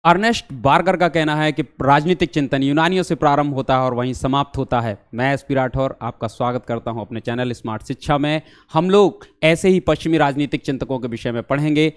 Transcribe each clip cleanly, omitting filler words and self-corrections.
Ernest Barger का कहना है कि राजनीतिक चिंतन यूनानियों से प्रारंभ होता है और वहीं समाप्त होता है। मैं एसपी राठौर आपका स्वागत करता हूं अपने चैनल स्मार्ट शिक्षा में। हम लोग ऐसे ही पश्चिमी राजनीतिक चिंतकों के विषय में पढ़ेंगे।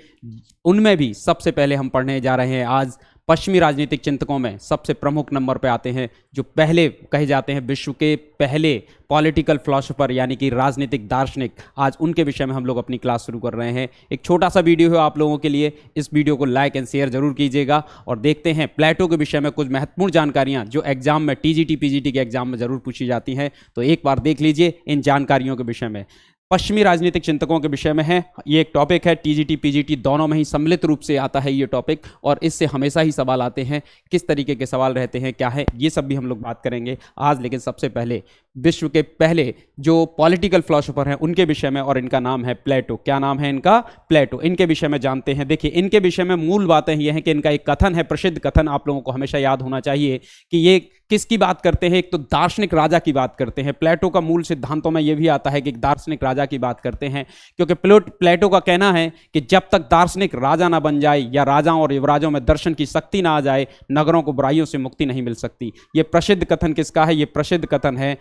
उनमें भी सबसे पहले हम पढ़ने जा रहे हैं आज पश्चिमी राजनीतिक चिंतकों में सबसे प्रमुख नंबर पे आते हैं जो पहले कहे जाते हैं विश्व के पहले पॉलिटिकल फिलोसोफर यानी कि राजनीतिक दार्शनिक। आज उनके विषय में हम लोग अपनी क्लास शुरू कर रहे हैं। एक छोटा सा वीडियो है आप लोगों के लिए, इस वीडियो को लाइक एंड शेयर जरूर कीजिएगा और देखते हैं प्लेटो के विषय में कुछ महत्वपूर्ण जानकारियां जो एग्जाम में टीजीटी पीजीटी के एग्जाम में जरूर पूछी जाती हैं। तो एक बार देख लीजिए इन जानकारियों के विषय में। पश्चिमी राजनीतिक चिंतकों के विषय में है ये एक टॉपिक है, टीजीटी पीजीटी दोनों में ही सम्मिलित रूप से आता है ये टॉपिक और इससे हमेशा ही सवाल आते हैं। किस तरीके के सवाल रहते हैं, क्या है, ये सब भी हम लोग बात करेंगे आज। लेकिन सबसे पहले विश्व के पहले जो पॉलिटिकल फिलोसोफर हैं उनके विषय में, और इनका नाम है प्लेटो। क्या नाम है इनका? प्लेटो। इनके विषय में जानते हैं। देखिए इनके विषय में मूल बातें ये हैं कि इनका एक कथन है, प्रसिद्ध कथन आप लोगों को हमेशा याद होना चाहिए कि ये किसकी बात करते हैं। एक तो दार्शनिक राजा की बात करते हैं। प्लेटो का मूल सिद्धांतों में यह भी आता है कि एक दार्शनिक राजा की बात करते हैं, क्योंकि प्लेटो का कहना है कि जब तक दार्शनिक राजा ना बन जाए या राजाओं और युवराजों में दर्शन की शक्ति ना आ जाए, नगरों को बुराइयों से मुक्ति नहीं मिल सकती। यह प्रसिद्ध कथन किसका है? यह प्रसिद्ध कथन है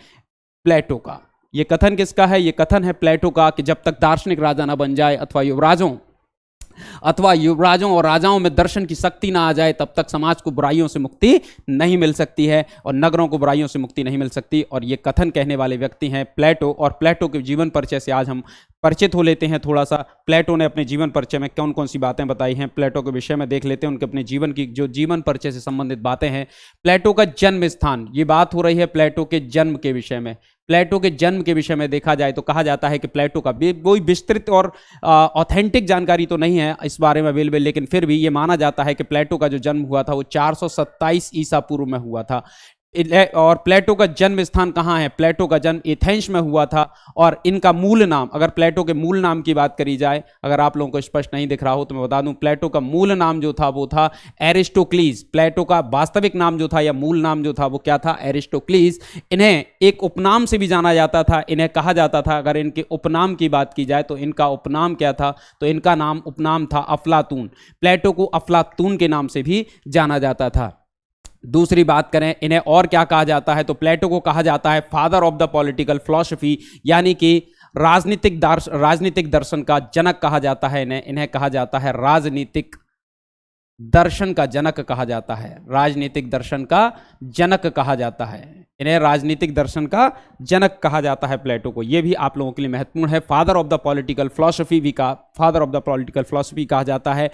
प्लेटो का। यह कथन किसका है? यह कथन है प्लेटो का कि जब तक दार्शनिक राजा ना बन जाए अथवा युवराजों और राजाओं में दर्शन की शक्ति ना आ जाए, तब तक समाज को बुराइयों से मुक्ति नहीं मिल सकती है और नगरों को बुराइयों से मुक्ति नहीं मिल सकती। और ये कथन कहने वाले व्यक्ति हैं प्लेटो। और प्लेटो के जीवन परिचय से आज हम परिचित हो लेते हैं थोड़ा सा। प्लेटो ने अपने जीवन परिचय में कौन कौन सी बातें बताई हैं, प्लेटो के विषय में देख लेते हैं। उनके अपने जीवन की जो जीवन परिचय से संबंधित बातें हैं। प्लेटो का जन्म स्थान, ये बात हो रही है प्लेटो के जन्म के विषय में। प्लेटो के जन्म के विषय में देखा जाए तो कहा जाता है कि प्लेटो का कोई विस्तृत और ऑथेंटिक जानकारी तो नहीं है इस बारे में अवेलेबल, लेकिन फिर भी ये माना जाता है कि प्लेटो का जो जन्म हुआ था वो 427 ईसा पूर्व में हुआ था। और प्लेटो का जन्म स्थान कहाँ है? प्लेटो का जन्म एथेंस में हुआ था। और इनका मूल नाम, अगर प्लेटो के मूल नाम की बात करी जाए, अगर आप लोगों को स्पष्ट नहीं दिख रहा हो तो मैं बता दूं, प्लेटो का मूल नाम जो था वो था एरिस्टोक्लीज। प्लेटो का वास्तविक नाम जो था या मूल नाम जो था वो क्या था? एरिस्टोक्लीज। इन्हें एक उपनाम से भी जाना जाता था। इन्हें कहा जाता था, अगर इनके उपनाम की बात की जाए तो इनका उपनाम क्या था? तो इनका नाम उपनाम था अफलातून। प्लेटो को अफलातून के नाम से भी जाना जाता था। दूसरी बात करें, इन्हें और क्या कहा जाता है? तो प्लेटो को कहा जाता है father of the political philosophy, यानी कि राजनीतिक दर्शन का जनक कहा जाता है। इन्हें कहा जाता है राजनीतिक दर्शन का जनक कहा जाता है। राजनीतिक दर्शन का जनक कहा जाता है। इन्हें राजनीतिक दर्शन का जनक कहा जाता है प्लेटो को। यह भी आप लोगों के लिए महत्वपूर्ण है। Father of the political philosophy भी का father of the political philosophy कहा जाता है।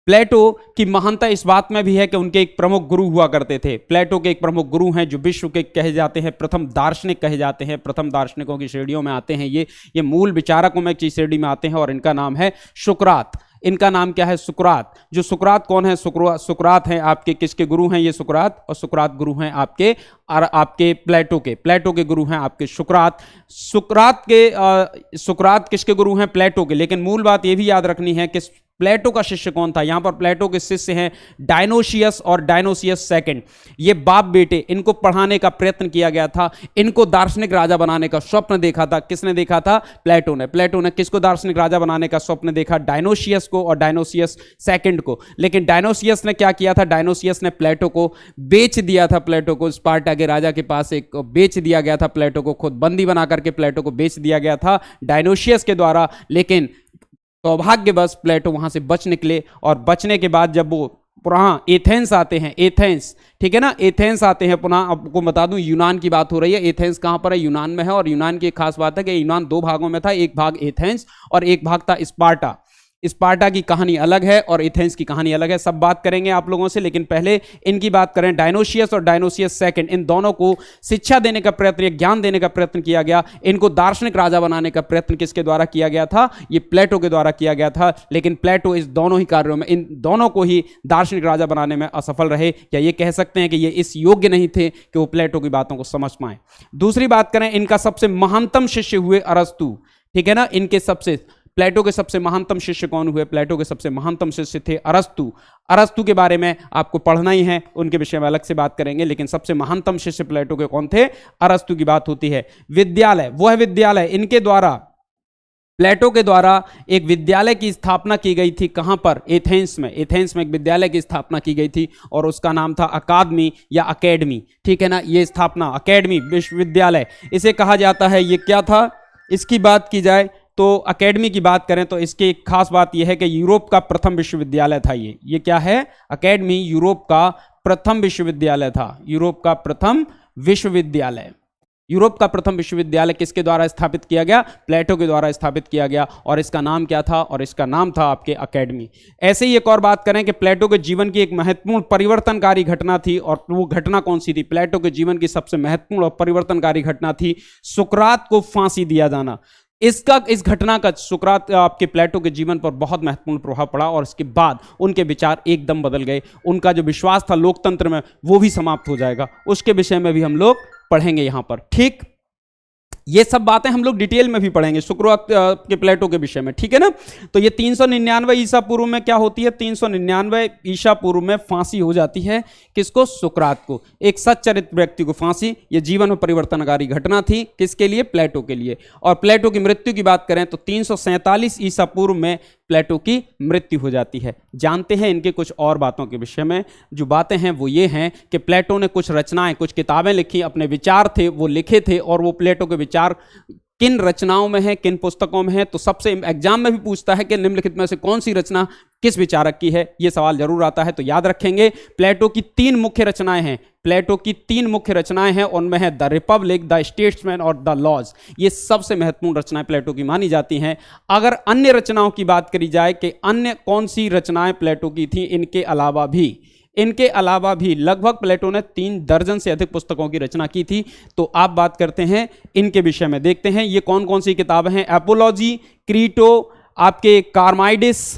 प्लेटो की महानता इस बात में भी है कि उनके एक प्रमुख गुरु हुआ करते थे। प्लेटो के एक प्रमुख गुरु हैं जो विश्व के कहे जाते हैं प्रथम दार्शनिक कहे जाते हैं, प्रथम दार्शनिकों की श्रेणियों में आते हैं। ये मूल विचारकों में की श्रेणी में आते हैं और इनका नाम है सुकरात। इनका नाम क्या है? सुकरात। जो सुकरात कौन है? सुकरात हैं आपके किसके गुरु हैं? ये सुकरात। और सुकरात गुरु हैं आपके प्लेटो के गुरु हैं आपके सुकरात। सुकरात किसके गुरु हैं? प्लेटो के। लेकिन मूल बात यह भी याद रखनी है कि प्लेटो का शिष्य कौन था? यहां पर प्लेटो के शिष्य हैं डायनोसियस और डायनोसियस सेकंड। ये बाप बेटे, इनको पढ़ाने का प्रयत्न किया गया था। इनको दार्शनिक राजा बनाने का स्वप्न देखा था। किसने देखा था? प्लेटो ने। प्लेटो ने किसको दार्शनिक राजा बनाने का स्वप्न देखा? डायनोसियस को और डायनोसियस सेकंड को। लेकिन डायनोसियस ने क्या किया था? डायनोसियस ने प्लेटो को बेच दिया था। प्लेटो को स्पार्टा के राजा के पास एक बेच दिया गया था। प्लेटो को खुद बंदी बना करके प्लेटो को बेच दिया गया था डायनोसियस के द्वारा। लेकिन सौभाग्यवश प्लेटो वहां से बच निकले और बचने के बाद जब वो पुनः एथेंस आते हैं, एथेंस, ठीक है ना, एथेंस आते हैं पुनः। आपको बता दूं यूनान की बात हो रही है। एथेंस कहां पर है? यूनान में है। और यूनान की एक खास बात है कि यूनान दो भागों में था, एक भाग एथेंस और एक भाग था स्पार्टा। स्पार्टा की कहानी अलग है और एथेंस की कहानी अलग है। सब बात करेंगे आप लोगों से, लेकिन पहले इनकी बात करें। डायनोसियस और डायनोसियस सेकंड, इन दोनों को शिक्षा देने का प्रयत्न, ज्ञान देने का प्रयत्न किया गया। इनको दार्शनिक राजा बनाने का प्रयत्न किसके द्वारा किया गया था? ये प्लेटो के द्वारा किया गया था। लेकिन प्लेटो इस दोनों ही कार्यों में, इन दोनों को ही दार्शनिक राजा बनाने में असफल रहे, या ये कह सकते हैं कि ये इस योग्य नहीं थे कि वो प्लेटो की बातों को समझ पाए। दूसरी बात करें, इनका सबसे महानतम शिष्य हुए अरस्तु, ठीक है ना। इनके सबसे प्लेटो के सबसे महानतम शिष्य कौन हुए? प्लेटो के सबसे महानतम शिष्य थे अरस्तु। अरस्तु के बारे में आपको पढ़ना ही है, उनके विषय में अलग से बात करेंगे। लेकिन सबसे महानतम शिष्य प्लेटो के कौन थे? अरस्तु की बात होती है। विद्यालय, वो है विद्यालय इनके द्वारा प्लेटो के द्वारा एक विद्यालय की स्थापना की गई थी। कहां पर? एथेंस में। एथेंस में एक विद्यालय की स्थापना की गई थी और उसका नाम था अकादमी या अकेडमी, ठीक है ना। ये स्थापना अकेडमी विश्वविद्यालय इसे कहा जाता है। ये क्या था? इसकी बात की जाए तो अकेडमी की बात करें तो इसकी एक खास बात यह है कि यूरोप का प्रथम विश्वविद्यालय था ये क्या है? अकेडमी यूरोप का प्रथम विश्वविद्यालय था। यूरोप का प्रथम विश्वविद्यालय। यूरोप का प्रथम विश्वविद्यालय किसके द्वारा स्थापित किया गया? प्लेटो के द्वारा स्थापित किया गया। और इसका नाम क्या था? और इसका नाम था आपके अकेडमी। ऐसे ही एक और बात करें कि प्लेटो के जीवन की एक महत्वपूर्ण परिवर्तनकारी घटना थी, और वो घटना कौन सी थी? प्लेटो के जीवन की सबसे महत्वपूर्ण और परिवर्तनकारी घटना थी सुकरात को फांसी दिया जाना। इस घटना का सुकरात आपके प्लेटो के जीवन पर बहुत महत्वपूर्ण प्रभाव पड़ा और इसके बाद उनके विचार एकदम बदल गए। उनका जो विश्वास था लोकतंत्र में वो भी समाप्त हो जाएगा। उसके विषय में भी हम लोग पढ़ेंगे यहां पर, ठीक। ये सब बातें हम लोग डिटेल में भी पढ़ेंगे सुकरात के प्लेटो के विषय में, ठीक है ना। तो ये 399 ईसा पूर्व में क्या होती है? 399 ईसा पूर्व में फांसी हो जाती है। किसको? सुकरात को, एक सच्चरित्र व्यक्ति को फांसी। ये जीवन में परिवर्तनकारी घटना थी। किसके लिए? प्लेटो के लिए। और प्लेटो की मृत्यु की बात करें तो 347 ईसा पूर्व में प्लेटो की मृत्यु हो जाती है। जानते हैं इनके कुछ और बातों के विषय में। जो बातें हैं वो ये हैं कि प्लेटो ने कुछ रचनाएं, कुछ किताबें लिखी, अपने विचार थे वो लिखे थे। और वो प्लेटो के विचार किन रचनाओं में है, किन पुस्तकों में है? तो सबसे एग्जाम में भी पूछता है कि निम्नलिखित में से कौन सी रचना किस विचारक की है। यह सवाल जरूर आता है, तो याद रखेंगे। प्लेटो की 3 मुख्य रचनाएं हैं। प्लेटो की 3 मुख्य रचनाएं हैं, उनमें है द रिपब्लिक, द स्टेट्समैन और द लॉज। ये सबसे महत्वपूर्ण रचनाएं प्लेटो की मानी जाती हैं। अगर अन्य रचनाओं की बात करी जाए कि अन्य कौन सी रचनाएं प्लेटो की थी, इनके अलावा भी लगभग प्लेटो ने 3 दर्जन से अधिक पुस्तकों की रचना की थी। तो आप बात करते हैं इनके विषय में, देखते हैं ये कौन कौन सी किताबें हैं। एपोलॉजी, क्रीटो, आपके कार्माइडिस,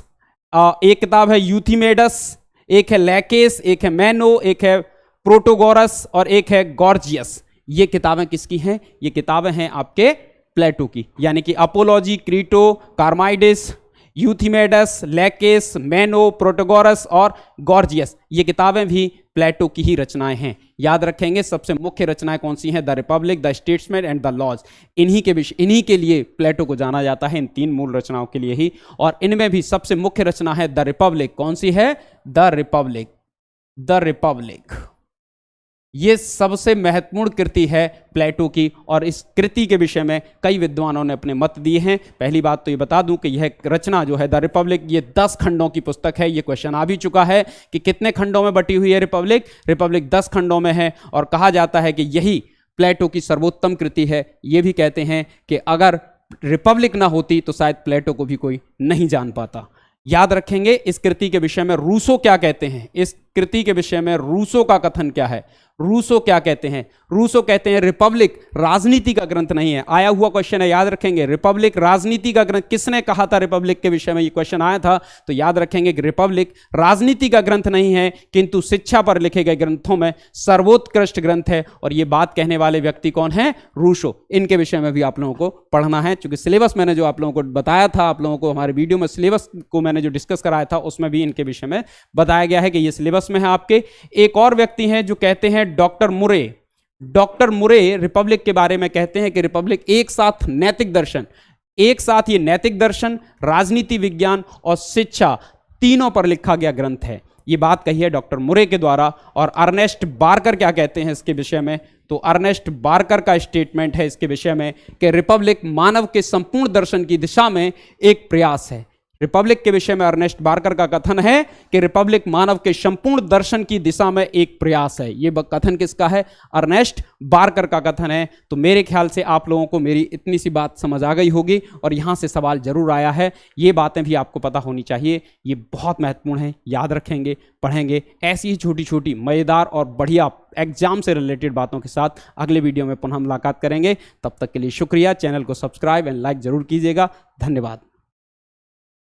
एक किताब है यूथिमेडस, एक है लैकेस, एक है मैनो, एक है प्रोटोगोरस और एक है गॉर्जियस। ये किताबें किसकी हैं? ये किताबें हैं आपके प्लेटो की। यानी कि अपोलॉजी, क्रीटो, कार्माइडिस, यूथिमेडस, लैकेस, मैनो, प्रोटोगोरस और गॉर्जियस, ये किताबें भी प्लेटो की ही रचनाएं हैं। याद रखेंगे सबसे मुख्य रचनाएं कौन सी हैं? The republic, the statesman and the laws. इन्हीं के लिए प्लेटो को जाना जाता है, इन 3 मूल रचनाओं के लिए ही। और इनमें भी सबसे मुख्य रचना है द रिपब्लिक। कौन सी है? The republic. द रिपब्लिक ये सबसे महत्वपूर्ण कृति है प्लेटो की, और इस कृति के विषय में कई विद्वानों ने अपने मत दिए हैं। पहली बात तो ये बता दूं कि यह रचना जो है द रिपब्लिक, ये 10 खंडों की पुस्तक है। ये क्वेश्चन आ भी चुका है कि कितने खंडों में बटी हुई है रिपब्लिक। रिपब्लिक 10 खंडों में है, और कहा जाता है कि यही प्लेटो की सर्वोत्तम कृति है। ये भी कहते हैं कि अगर रिपब्लिक ना होती तो शायद प्लेटो को भी कोई नहीं जान पाता। याद रखेंगे इस कृति के विषय में रूसो क्या कहते हैं। इस कृति के विषय में रूसो का कथन क्या है? रूसो क्या कहते हैं? रूसो कहते हैं रिपब्लिक राजनीति का ग्रंथ नहीं है। आया हुआ क्वेश्चन है, याद रखेंगे। रिपब्लिक राजनीति का ग्रंथ, किसने कहा था रिपब्लिक के विषय में? ये क्वेश्चन आया था, तो याद रखेंगे कि रिपब्लिक राजनीति का ग्रंथ नहीं है, किंतु शिक्षा पर लिखे गए ग्रंथों में सर्वोत्कृष्ट ग्रंथ है। और ये बात कहने वाले व्यक्ति कौन है? रूसो। इनके विषय में भी आप लोगों को पढ़ना है, क्योंकि सिलेबस मैंने जो आप लोगों को बताया था, आप लोगों को हमारे वीडियो में सिलेबस को मैंने जो डिस्कस कराया था उसमें भी इनके विषय में बताया गया है कि ये सिलेबस में है आपके। एक और व्यक्ति हैं जो कहते हैं डॉक्टर मुरे। डॉक्टर मुरे रिपब्लिक के बारे में कहते हैं कि रिपब्लिक एक साथ नैतिक दर्शन, एक साथ ये नैतिक दर्शन, राजनीति विज्ञान और शिक्षा तीनों पर लिखा गया ग्रंथ है। ये बात कही है डॉक्टर मुरे के द्वारा। और अर्नेस्ट बार्कर क्या कहते हैं इसके विषय में? तो अर्नेस्ट बार्कर का स्टेटमेंट है इसके विषय में कि रिपब्लिक मानव के संपूर्ण दर्शन की दिशा में एक प्रयास है। रिपब्लिक के विषय में अर्नेस्ट बार्कर का कथन है कि रिपब्लिक मानव के संपूर्ण दर्शन की दिशा में एक प्रयास है। यह कथन किसका है? अर्नेस्ट बार्कर का कथन है। तो मेरे ख्याल से आप लोगों को मेरी इतनी सी बात समझ आ गई होगी, और यहां से सवाल जरूर आया है। ये बातें भी आपको पता होनी चाहिए, ये बहुत महत्वपूर्ण है। याद रखेंगे, पढ़ेंगे। ऐसी ही छोटी छोटी मजेदार और बढ़िया एग्जाम से रिलेटेड बातों के साथ अगले वीडियो में पुनः मुलाकात करेंगे। तब तक के लिए शुक्रिया। चैनल को सब्सक्राइब एंड लाइक जरूर कीजिएगा। धन्यवाद।